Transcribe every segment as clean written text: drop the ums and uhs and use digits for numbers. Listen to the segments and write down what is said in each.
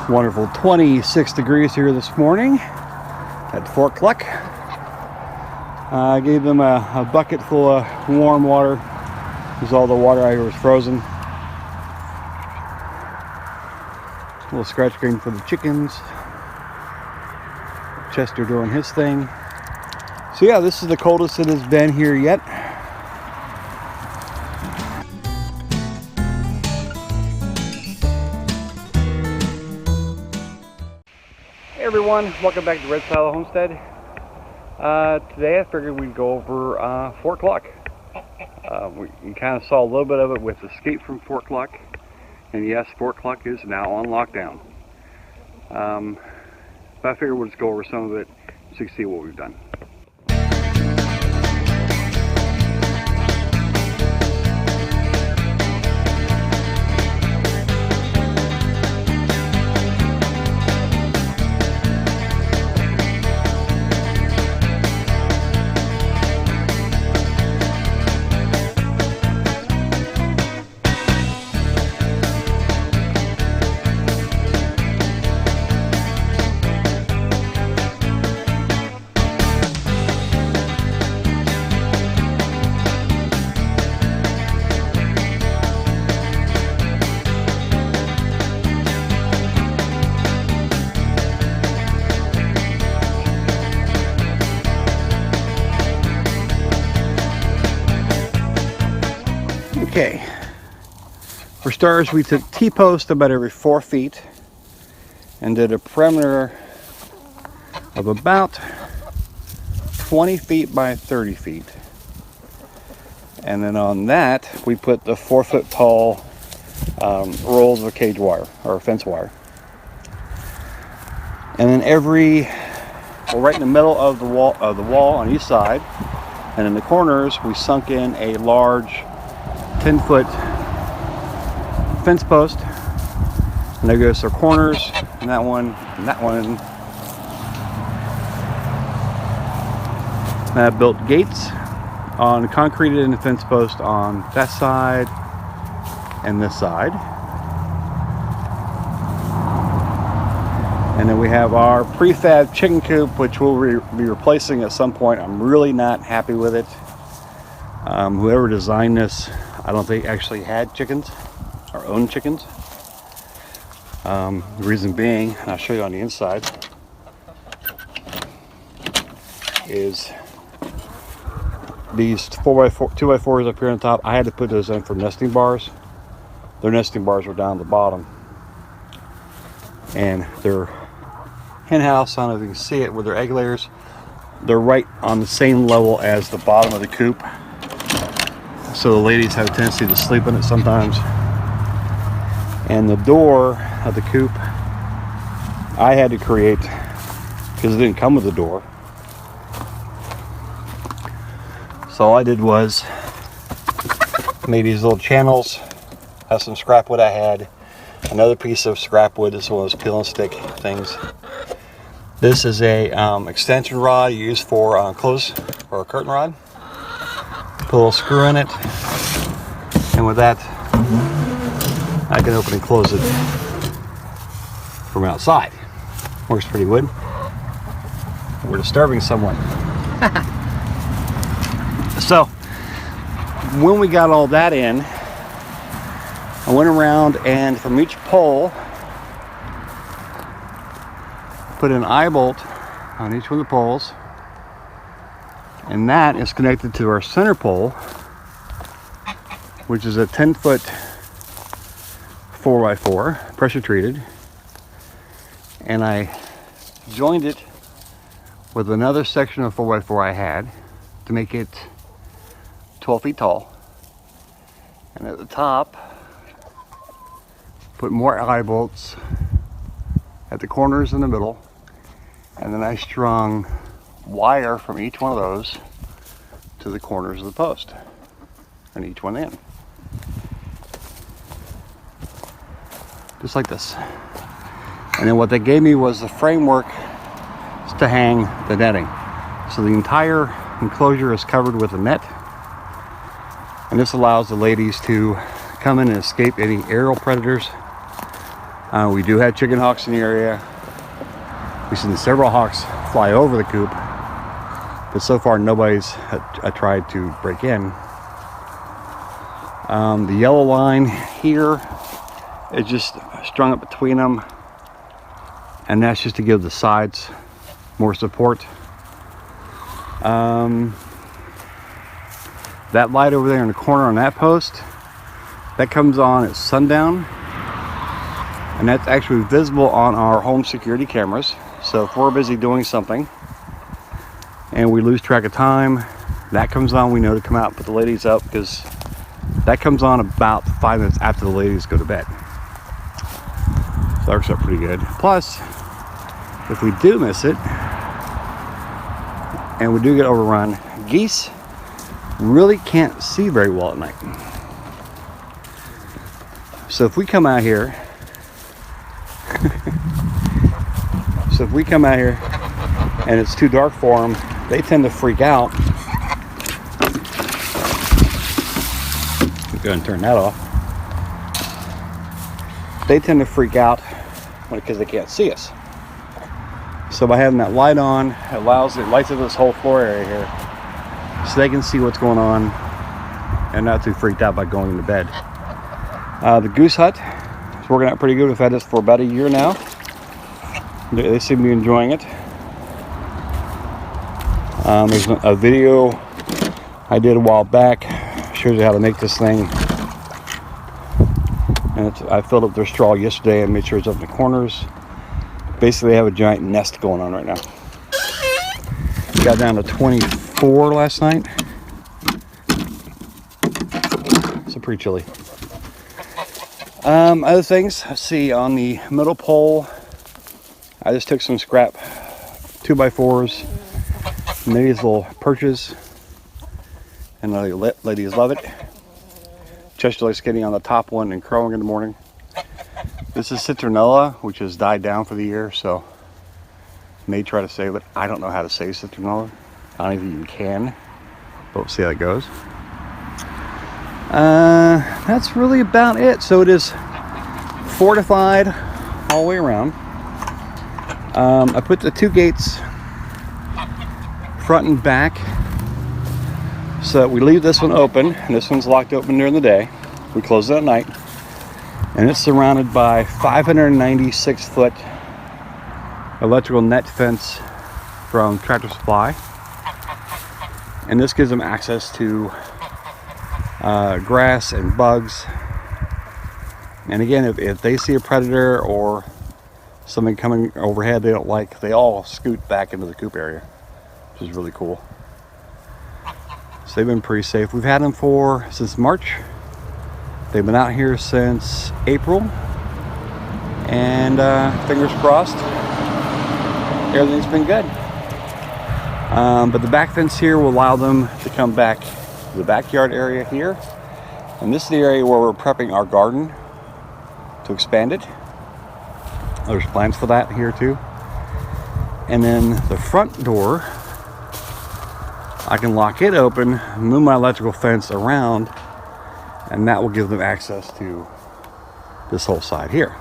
Wonderful 26 degrees here this morning at Fort Cluck. I gave them a bucket full of warm water because all the water out here was frozen. A little scratch screen for the chickens. Chester doing his thing. So yeah, this is the coldest it has been here yet. Hey everyone, welcome back to Red Silo Homestead. Today I figured we'd go over Fort Cluck. We kind of saw a little bit of it with Escape from Fort Cluck. And yes, Fort Cluck is now on lockdown. But I figured we'll just go over some of it so you can see what we've done. Okay, for starters, we took T-post about every 4 feet and did a perimeter of about 20 feet by 30 feet. And then on that, we put the 4-foot tall rolls of cage wire or fence wire. And then right in the middle of the wall on each side, and in the corners, we sunk in a large 10-foot fence post, and there goes our corners, and that one, and that one. And I built gates on concreted in the fence post on that side and this side. And then we have our prefab chicken coop, which we'll be replacing at some point. I'm really not happy with it. Whoever designed this, I don't think actually had chickens or owned chickens. The reason being, and I'll show you on the inside, is these 2x4s up here on top. I had to put those in for nesting bars. Their nesting bars were down at the bottom, and their hen house, I don't know if you can see it with their egg layers, they're right on the same level as the bottom of the coop. So the ladies have a tendency to sleep in it sometimes. And the door of the coop I had to create because it didn't come with the door. So all I did was made these little channels. Have some scrap wood I had. Another piece of scrap wood. This one was peel and stick things. This is a extension rod used for clothes or a curtain rod. Put a little screw in it, and with that I can open and close it from outside. Works pretty good. We're disturbing someone. So when we got all that in, I went around and from each pole put an eye bolt on each one of the poles. And that is connected to our center pole, which is a 10-foot 4x4, pressure treated. And I joined it with another section of 4x4 I had to make it 12 feet tall. And at the top, put more eye bolts at the corners in the middle. And then I strung wire from each one of those to the corners of the post and each one in, just like this. And then what they gave me was the framework to hang the netting. So the entire enclosure is covered with a net, and this allows the ladies to come in and escape any aerial predators We do have chicken hawks in the area. We've seen several hawks fly over the coop, but so far nobody's tried to break in. The yellow line here is just strung up between them, and that's just to give the sides more support. That light over there in the corner on that post, that comes on at sundown, and that's actually visible on our home security cameras. So if we're busy doing something and we lose track of time, that comes on, we know to come out and put the ladies up, because that comes on about 5 minutes after the ladies go to bed. So that works out pretty good. Plus, if we do miss it and we do get overrun, geese really can't see very well at night. So if we come out here and it's too dark for them, they tend to freak out. Go ahead and turn that off. They tend to freak out because they can't see us. So by having that light on, it lights up this whole floor area here, so they can see what's going on and not too freaked out by going to bed. The goose hut is working out pretty good. We've had this for about a year now. They seem to be enjoying it. There's a video I did a while back, shows you how to make this thing. And I filled up their straw yesterday and made sure it's up in the corners. Basically, they have a giant nest going on right now. Got down to 24 last night. So pretty chilly. Other things, let's see, on the middle pole, I just took some scrap 2x4s, made these little perches, and the ladies love it. Chester likes getting on the top one and crowing in the morning. This is citronella, which has died down for the year, so may try to save it. I don't know how to save citronella. I don't even can, but we'll see how it goes. That's really about it. So it is fortified all the way around. I put the 2 gates front and back, so we leave this one open, and this one's locked open during the day. We close it at night, and it's surrounded by 596-foot electrical net fence from Tractor Supply, and this gives them access to grass and bugs. And again, if they see a predator or something coming overhead they don't like, they all scoot back into the coop area, which is really cool. So they've been pretty safe. We've had them since March. They've been out here since April, and fingers crossed, everything's been good. But the back fence here will allow them to come back to the backyard area here, and this is the area where we're prepping our garden to expand it. There's plans for that here too. And then the front door, I can lock it open, move my electrical fence around, and that will give them access to this whole side here.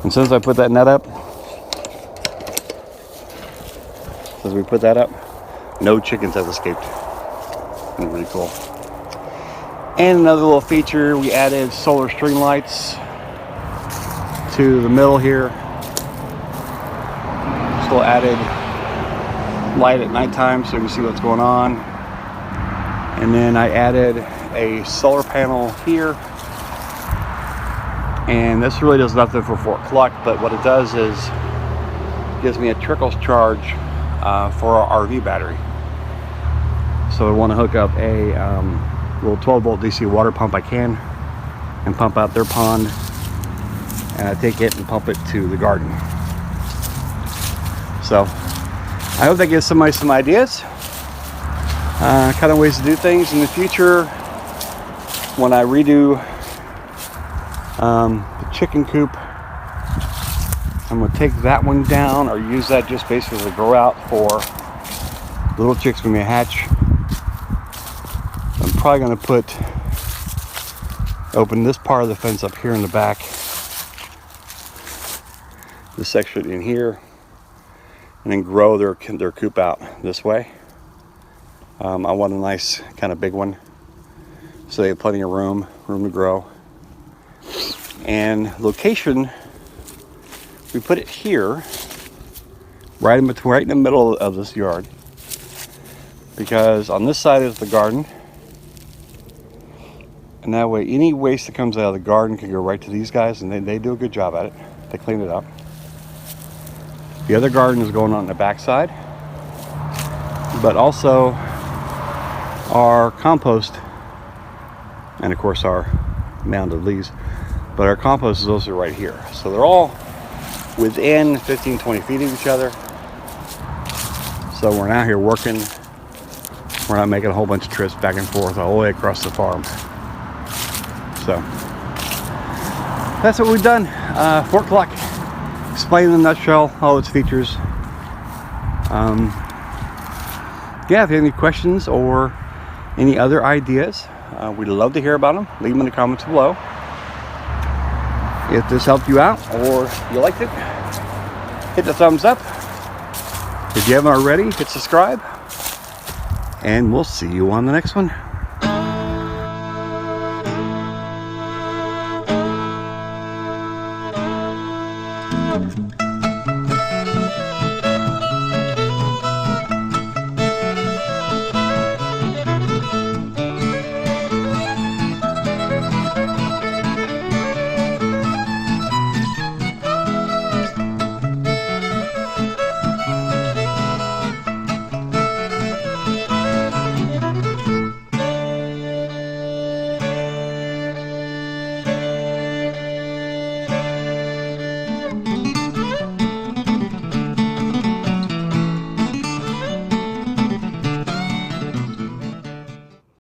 And since I put that net up, no chickens have escaped. It's really cool. And another little feature, we added solar string lights to the middle here. Still added light at nighttime so you can see what's going on. And then I added a solar panel here. And this really does nothing for Fort Cluck, but what it does is gives me a trickle charge for our RV battery. So I want to hook up a little 12-volt DC water pump I can, and pump out their pond, and I take it and pump it to the garden. So I hope that gives somebody some ideas, kind of ways to do things in the future. When I redo the chicken coop, I'm going to take that one down, or use that just basically as a grow out for little chicks when they hatch. probably going to open this part of the fence up here in the back. This section in here, and then grow their coop out this way. I want a nice kind of big one, so they have plenty of room to grow. And location, we put it here, right in the middle of this yard, because on this side is the garden, and that way any waste that comes out of the garden can go right to these guys, and they do a good job at it. They clean it up. The other garden is going on the back side, but also our compost, and of course our mound of leaves, but our compost is also right here. So they're all within 15-20 feet of each other. So we're out here working. We're not making a whole bunch of trips back and forth all the way across the farm. So that's what we've done. Fort Cluck, explained in a nutshell all its features. Yeah, if you have any questions or any other ideas, we'd love to hear about them. Leave them in the comments below. If this helped you out or you liked it, hit the thumbs up. If you haven't already, hit subscribe. And we'll see you on the next one.